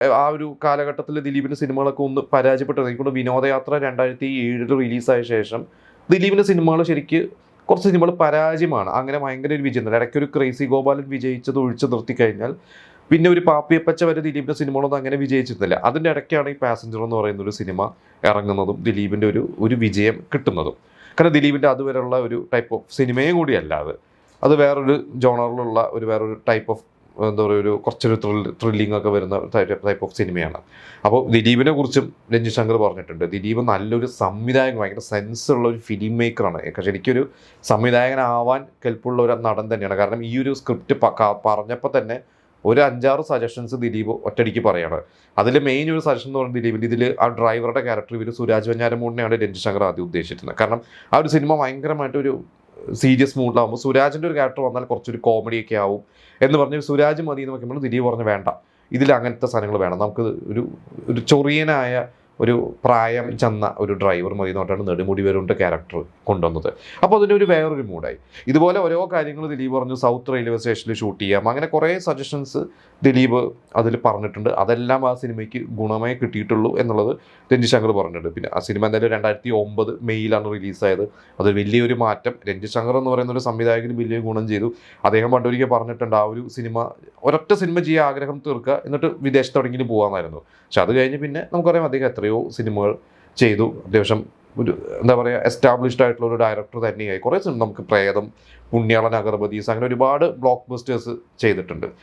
ആ ഒരു കാലഘട്ടത്തിൽ ദിലീപിൻ്റെ സിനിമകളൊക്കെ ഒന്ന് പരാജയപ്പെട്ടത്. എനിക്കൊണ്ട് വിനോദയാത്ര 2007 റിലീസായ ശേഷം ദിലീപിൻ്റെ സിനിമകൾ ശരിക്ക് കുറച്ച് സിനിമകൾ പരാജയമാണ്. അങ്ങനെ ഭയങ്കര ഒരു വിജയം. ഇടയ്ക്കൊരു ക്രേസി ഗോപാലൻ വിജയിച്ചത് ഒഴിച്ചു നിർത്തി കഴിഞ്ഞാൽ പിന്നെ ഒരു പാപ്പിയപ്പച്ച വരെ ദിലീപിൻ്റെ സിനിമകളൊന്നും അങ്ങനെ വിജയിച്ചിരുന്നില്ല. അതിൻ്റെ ഇടയ്ക്കാണ് ഈ പാസഞ്ചർ എന്ന് പറയുന്ന ഒരു സിനിമ ഇറങ്ങുന്നതും ദിലീപിൻ്റെ ഒരു വിജയം കിട്ടുന്നതും. കാരണം ദിലീപിൻ്റെ അതുവരെയുള്ള ഒരു ടൈപ്പ് ഓഫ് സിനിമയും കൂടിയല്ല അത് വേറൊരു ജോണറിലുള്ള വേറൊരു ടൈപ്പ് ഓഫ് എന്താ പറയുക, കുറച്ചൊരു ത്രില്ലിംഗ് ഒക്കെ വരുന്ന ടൈപ്പ് ഓഫ് സിനിമയാണ്. അപ്പോൾ ദിലീപിനെ കുറിച്ചും രഞ്ജിത് ശങ്കർ പറഞ്ഞിട്ടുണ്ട്, ദിലീപ് നല്ലൊരു സംവിധായകൻ, ഭയങ്കര സെൻസുള്ള ഒരു ഫിലിം മേക്കറാണ്. ശരിക്കൊരു സംവിധായകനാവാൻ കെൽപ്പുള്ള ഒരു നടൻ തന്നെയാണ്. കാരണം ഈ ഒരു സ്ക്രിപ്റ്റ് പറഞ്ഞപ്പോൾ തന്നെ ഒരു 5-6 സജഷൻസ് ദിലീപ് ഒറ്റയടിക്ക് പറയാണ്. അതിൽ മെയിൻ ഒരു സജഷൻ എന്ന് പറയുന്നത് ദിലീപിൻ്റെ ഇതിൽ ആ ഡ്രൈവറുടെ ക്യാരക്ടർ സുരാജ് വെഞ്ഞാരമൂടിനെയാണ് രഞ്ജിത് ശങ്കർ ആദ്യം ഉദ്ദേശിച്ചിരുന്നത്. കാരണം ആ ഒരു സിനിമ ഭയങ്കരമായിട്ടൊരു സീരിയസ് മൂഡിലാവുമ്പോൾ സുരാജിൻ്റെ ഒരു ക്യാരക്ടർ വന്നാൽ കുറച്ചൊരു കോമഡിയൊക്കെ ആവും എന്ന് പറഞ്ഞ് സുരാജ് മതി എന്ന് നോക്കുമ്പോൾ ദിലീപ് പറഞ്ഞു വേണ്ട, ഇതിൽ അങ്ങനത്തെ സാധനങ്ങൾ വേണം, നമുക്ക് ഒരു ചൊറിയനായ ഒരു പ്രായം ചെന്ന ഒരു ഡ്രൈവർ മതി എന്ന് പറഞ്ഞാണ് നെടുമുടി വേലുവിൻ്റെ ക്യാരക്ടർ കൊണ്ടുവന്നത്. അപ്പോൾ അതിൻ്റെ വേറൊരു മൂഡായി. ഇതുപോലെ ഓരോ കാര്യങ്ങൾ ദിലീപ് പറഞ്ഞു. സൗത്ത് റെയിൽവേ സ്റ്റേഷനിൽ ഷൂട്ട് ചെയ്യാം, അങ്ങനെ കുറേ സജഷൻസ് ദിലീപ് അതിൽ പറഞ്ഞിട്ടുണ്ട്. അതെല്ലാം ആ സിനിമയ്ക്ക് ഗുണമേ കിട്ടിയിട്ടുള്ളൂ എന്നുള്ളത് രഞ്ജിത് ശങ്കർ പറഞ്ഞിട്ടുണ്ട്. പിന്നെ ആ സിനിമ എന്തായാലും 2009 മെയ്യിലാണ് റിലീസായത്. അത് വലിയൊരു മാറ്റം. രഞ്ജിത് ശങ്കർ എന്ന് പറയുന്ന ഒരു സംവിധായകന് വലിയ ഗുണം ചെയ്തു. അദ്ദേഹം പണ്ടൊരിക്കൽ പറഞ്ഞിട്ടുണ്ട്, ആ ഒരു സിനിമ ഒരൊറ്റ സിനിമ ചെയ്യാൻ ആഗ്രഹം തീർക്കുക, എന്നിട്ട് വിദേശത്തെവിടെയെങ്കിലും പോകാമായിരുന്നു. പക്ഷെ അത് കഴിഞ്ഞ് പിന്നെ നമുക്കറിയാം അദ്ദേഹം എത്രയോ സിനിമകൾ ചെയ്തു. അത്യാവശ്യം ഒരു എന്താ പറയുക, എസ്റ്റാബ്ലിഷ്ഡ് ആയിട്ടുള്ള ഒരു ഡയറക്ടർ തന്നെയായി. കുറേ സിനിമ നമുക്ക് പ്രേതം, പുണ്യാളൻ, അഗർബദീസ്, അങ്ങനെ ഒരുപാട് ബ്ലോക്ക് ബസ്റ്റേഴ്സ് ചെയ്തിട്ടുണ്ട്.